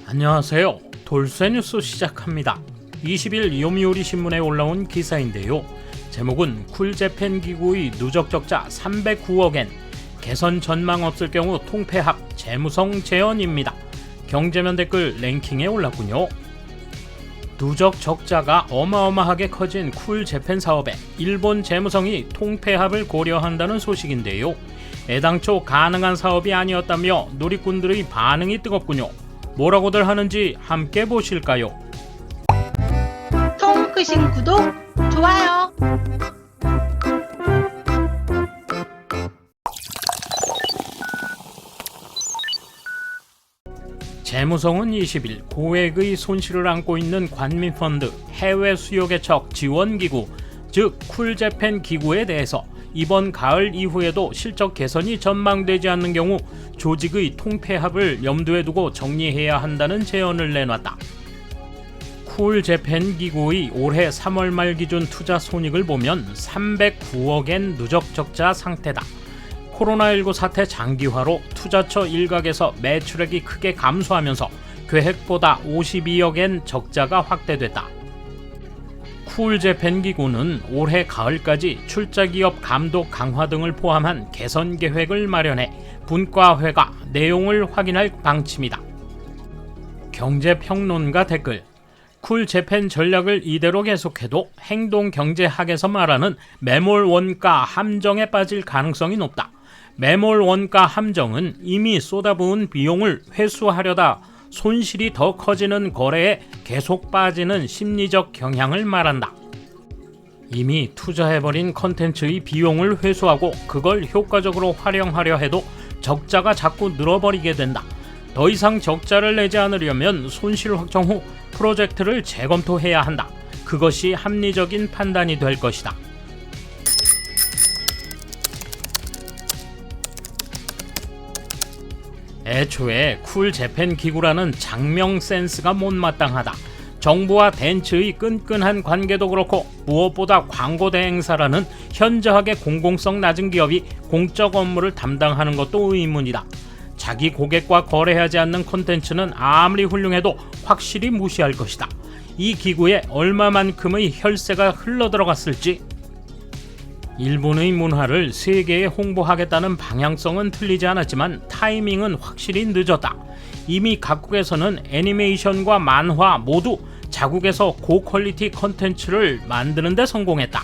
안녕하세요. 돌쇠뉴스 시작합니다. 20일 요미우리 신문에 올라온 기사인데요. 제목은 쿨재팬 기구의 누적 적자 309억엔, 개선 전망 없을 경우 통폐합, 재무성 재현입니다. 경제면 댓글 랭킹에 올랐군요. 누적 적자가 어마어마하게 커진 쿨재팬 사업에 일본 재무성이 통폐합을 고려한다는 소식인데요. 애당초 가능한 사업이 아니었다며 누리꾼들의 반응이 뜨겁군요. 뭐라고들 하는지 함께 보실까요? 통 크신 구독, 좋아요. 재무성은 20일 고액의 손실을 안고 있는 관민펀드 해외 수요개척 지원기구, 즉 쿨재팬 기구에 대해서 이번 가을 이후에도 실적 개선이 전망되지 않는 경우 조직의 통폐합을 염두에 두고 정리해야 한다는 제언을 내놨다. 쿨재팬 기구의 올해 3월 말 기준 투자 손익을 보면 309억엔 누적 적자 상태다. 코로나19 사태 장기화로 투자처 일각에서 매출액이 크게 감소하면서 계획보다 52억엔 적자가 확대됐다. 쿨재팬 기구는 올해 가을까지 출자기업 감독 강화 등을 포함한 개선 계획을 마련해 분과회가 내용을 확인할 방침이다. 경제평론가 댓글: 쿨재팬 전략을 이대로 계속해도 행동경제학에서 말하는 매몰 원가 함정에 빠질 가능성이 높다. 매몰 원가 함정은 이미 쏟아부은 비용을 회수하려다 손실이 더 커지는 거래에 계속 빠지는 심리적 경향을 말한다. 이미 투자해버린 컨텐츠의 비용을 회수하고 그걸 효과적으로 활용하려 해도 적자가 자꾸 늘어버리게 된다. 더 이상 적자를 내지 않으려면 손실 확정 후 프로젝트를 재검토해야 한다. 그것이 합리적인 판단이 될 것이다. 애초에 쿨재팬 기구라는 장명 센스가 못마땅하다. 정부와 벤츠의 끈끈한 관계도 그렇고 무엇보다 광고 대행사라는 현저하게 공공성 낮은 기업이 공적 업무를 담당하는 것도 의문이다. 자기 고객과 거래하지 않는 콘텐츠는 아무리 훌륭해도 확실히 무시할 것이다. 이 기구에 얼마만큼의 혈세가 흘러들어갔을지. 일본의 문화를 세계에 홍보하겠다는 방향성은 틀리지 않았지만 타이밍은 확실히 늦었다. 이미 각국에서는 애니메이션과 만화 모두 자국에서 고퀄리티 컨텐츠를 만드는 데 성공했다.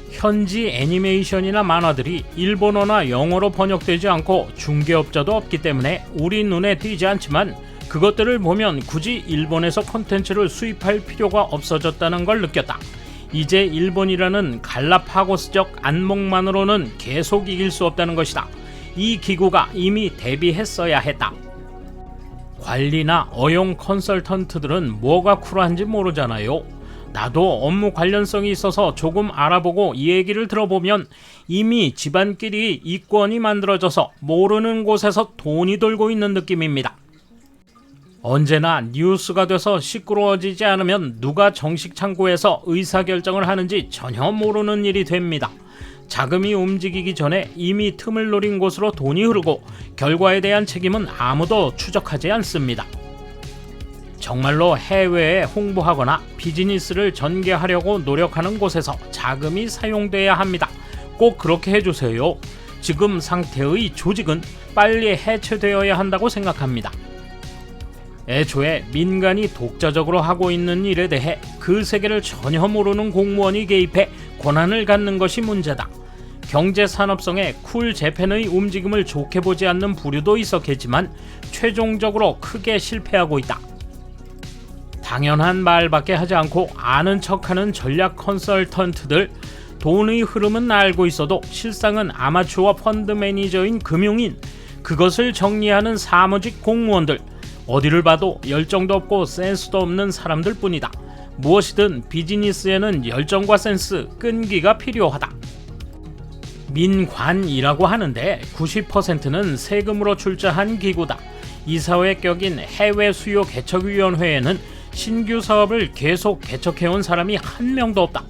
현지 애니메이션이나 만화들이 일본어나 영어로 번역되지 않고 중개업자도 없기 때문에 우리 눈에 띄지 않지만 그것들을 보면 굳이 일본에서 컨텐츠를 수입할 필요가 없어졌다는 걸 느꼈다. 이제 일본이라는 갈라파고스적 안목만으로는 계속 이길 수 없다는 것이다. 이 기구가 이미 대비했어야 했다. 관리나 어용 컨설턴트들은 뭐가 쿨한지 모르잖아요. 나도 업무 관련성이 있어서 조금 알아보고 이 얘기를 들어보면 이미 집안끼리 이권이 만들어져서 모르는 곳에서 돈이 돌고 있는 느낌입니다. 언제나 뉴스가 돼서 시끄러워지지 않으면 누가 정식 창구에서 의사결정을 하는지 전혀 모르는 일이 됩니다. 자금이 움직이기 전에 이미 틈을 노린 곳으로 돈이 흐르고 결과에 대한 책임은 아무도 추적하지 않습니다. 정말로 해외에 홍보하거나 비즈니스를 전개하려고 노력하는 곳에서 자금이 사용돼야 합니다. 꼭 그렇게 해주세요. 지금 상태의 조직은 빨리 해체되어야 한다고 생각합니다. 애초에 민간이 독자적으로 하고 있는 일에 대해 그 세계를 전혀 모르는 공무원이 개입해 권한을 갖는 것이 문제다. 경제산업성의 쿨재팬의 움직임을 좋게 보지 않는 부류도 있었겠지만 최종적으로 크게 실패하고 있다. 당연한 말밖에 하지 않고 아는 척하는 전략 컨설턴트들, 돈의 흐름은 알고 있어도 실상은 아마추어 펀드 매니저인 금융인, 그것을 정리하는 사무직 공무원들, 어디를 봐도 열정도 없고 센스도 없는 사람들 뿐이다. 무엇이든 비즈니스에는 열정과 센스, 끈기가 필요하다. 민관이라고 하는데 90%는 세금으로 출자한 기구다. 이사회 격인 해외 수요 개척위원회에는 신규 사업을 계속 개척해온 사람이 한 명도 없다.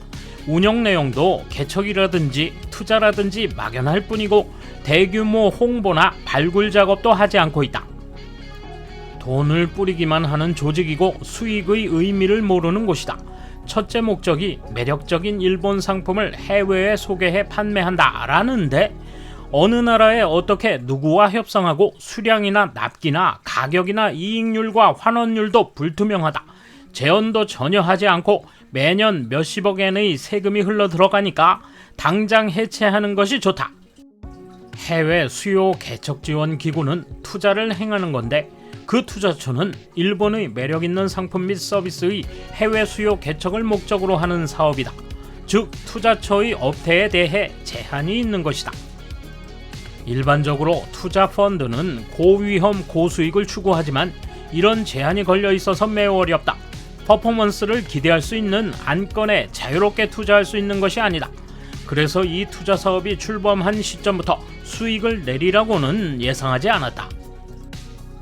운영 내용도 개척이라든지 투자라든지 막연할 뿐이고 대규모 홍보나 발굴 작업도 하지 않고 있다. 돈을 뿌리기만 하는 조직이고 수익의 의미를 모르는 곳이다. 첫째 목적이 매력적인 일본 상품을 해외에 소개해 판매한다라는데 어느 나라에 어떻게 누구와 협상하고 수량이나 납기나 가격이나 이익률과 환원율도 불투명하다. 재원도 전혀 하지 않고 매년 몇십억 엔의 세금이 흘러 들어가니까 당장 해체하는 것이 좋다. 해외 수요 개척 지원 기구는 투자를 행하는 건데 그 투자처는 일본의 매력 있는 상품 및 서비스의 해외 수요 개척을 목적으로 하는 사업이다. 즉 투자처의 업태에 대해 제한이 있는 것이다. 일반적으로 투자 펀드는 고위험 고수익을 추구하지만 이런 제한이 걸려 있어서 매우 어렵다. 퍼포먼스를 기대할 수 있는 안건에 자유롭게 투자할 수 있는 것이 아니다. 그래서 이 투자 사업이 출범한 시점부터 수익을 내리라고는 예상하지 않았다.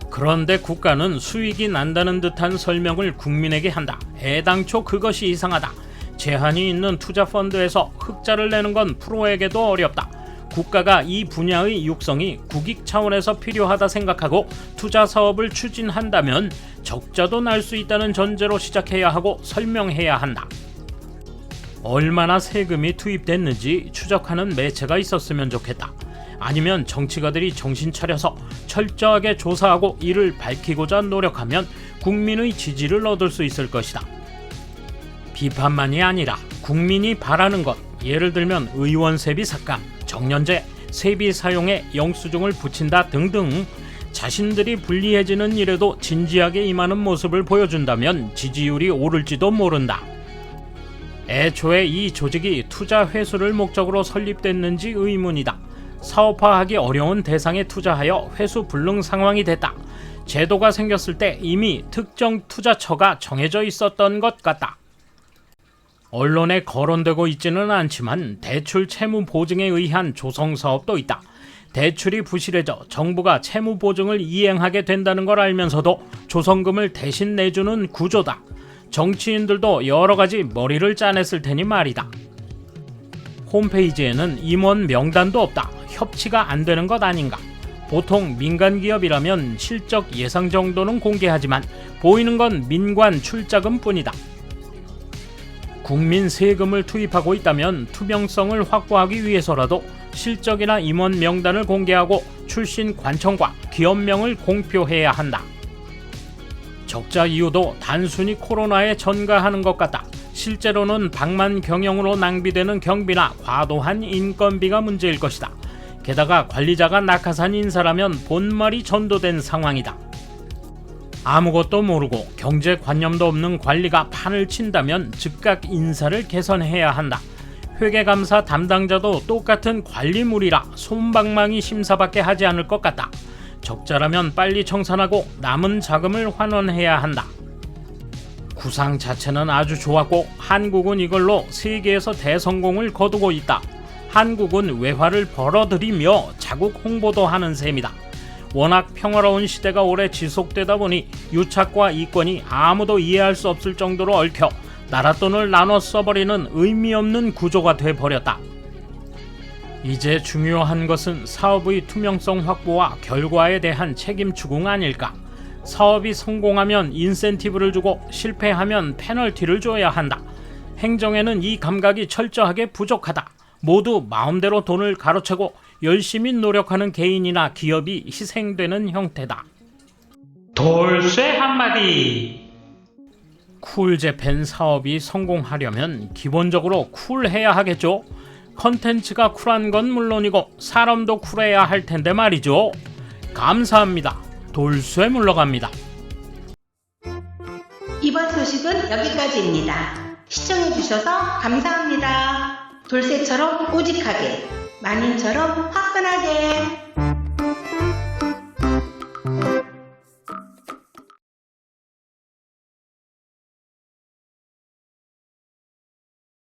그런데 국가는 수익이 난다는 듯한 설명을 국민에게 한다. 애당초 그것이 이상하다. 제한이 있는 투자 펀드에서 흑자를 내는 건 프로에게도 어렵다. 국가가 이 분야의 육성이 국익 차원에서 필요하다 생각하고 투자 사업을 추진한다면 적자도 날 수 있다는 전제로 시작해야 하고 설명해야 한다. 얼마나 세금이 투입됐는지 추적하는 매체가 있었으면 좋겠다. 아니면 정치가들이 정신 차려서 철저하게 조사하고 이를 밝히고자 노력하면 국민의 지지를 얻을 수 있을 것이다. 비판만이 아니라 국민이 바라는 것, 예를 들면 의원세비 삭감, 정년제, 세비 사용에 영수증을 붙인다 등등 자신들이 불리해지는 일에도 진지하게 임하는 모습을 보여준다면 지지율이 오를지도 모른다. 애초에 이 조직이 투자 회수를 목적으로 설립됐는지 의문이다. 사업화하기 어려운 대상에 투자하여 회수 불능 상황이 됐다. 제도가 생겼을 때 이미 특정 투자처가 정해져 있었던 것 같다. 언론에 거론되고 있지는 않지만 대출 채무 보증에 의한 조성 사업도 있다. 대출이 부실해져 정부가 채무 보증을 이행하게 된다는 걸 알면서도 조성금을 대신 내주는 구조다. 정치인들도 여러 가지 머리를 짜냈을 테니 말이다. 홈페이지에는 임원 명단도 없다. 협치가 안 되는 것 아닌가? 보통 민간 기업이라면 실적 예상 정도는 공개하지만 보이는 건 민관 출자금 뿐이다. 국민 세금을 투입하고 있다면 투명성을 확보하기 위해서라도 실적이나 임원 명단을 공개하고 출신 관청과 기업명을 공표해야 한다. 적자 이유도 단순히 코로나에 전가하는 것 같다. 실제로는 방만 경영으로 낭비되는 경비나 과도한 인건비가 문제일 것이다. 게다가 관리자가 낙하산 인사라면 본말이 전도된 상황이다. 아무것도 모르고 경제관념도 없는 관리가 판을 친다면 즉각 인사를 개선해야 한다. 회계감사 담당자도 똑같은 관리물이라 솜방망이 심사밖에 하지 않을 것 같다. 적자라면 빨리 청산하고 남은 자금을 환원해야 한다. 구상 자체는 아주 좋았고 한국은 이걸로 세계에서 대성공을 거두고 있다. 한국은 외화를 벌어들이며 자국 홍보도 하는 셈이다. 워낙 평화로운 시대가 오래 지속되다 보니 유착과 이권이 아무도 이해할 수 없을 정도로 얽혀 나라 돈을 나눠 써버리는 의미 없는 구조가 돼버렸다. 이제 중요한 것은 사업의 투명성 확보와 결과에 대한 책임 추궁 아닐까. 사업이 성공하면 인센티브를 주고 실패하면 페널티를 줘야 한다. 행정에는 이 감각이 철저하게 부족하다. 모두 마음대로 돈을 가로채고 열심히 노력하는 개인이나 기업이 희생되는 형태다. 돌쇠 한마디. 쿨재팬 사업이 성공하려면 기본적으로 쿨해야 하겠죠. 컨텐츠가 쿨한 건 물론이고 사람도 쿨해야 할 텐데 말이죠. 감사합니다. 돌쇠 물러갑니다. 이번 소식은 여기까지입니다. 시청해주셔서 감사합니다. 돌쇠처럼 우직하게, 만인처럼 화끈하게.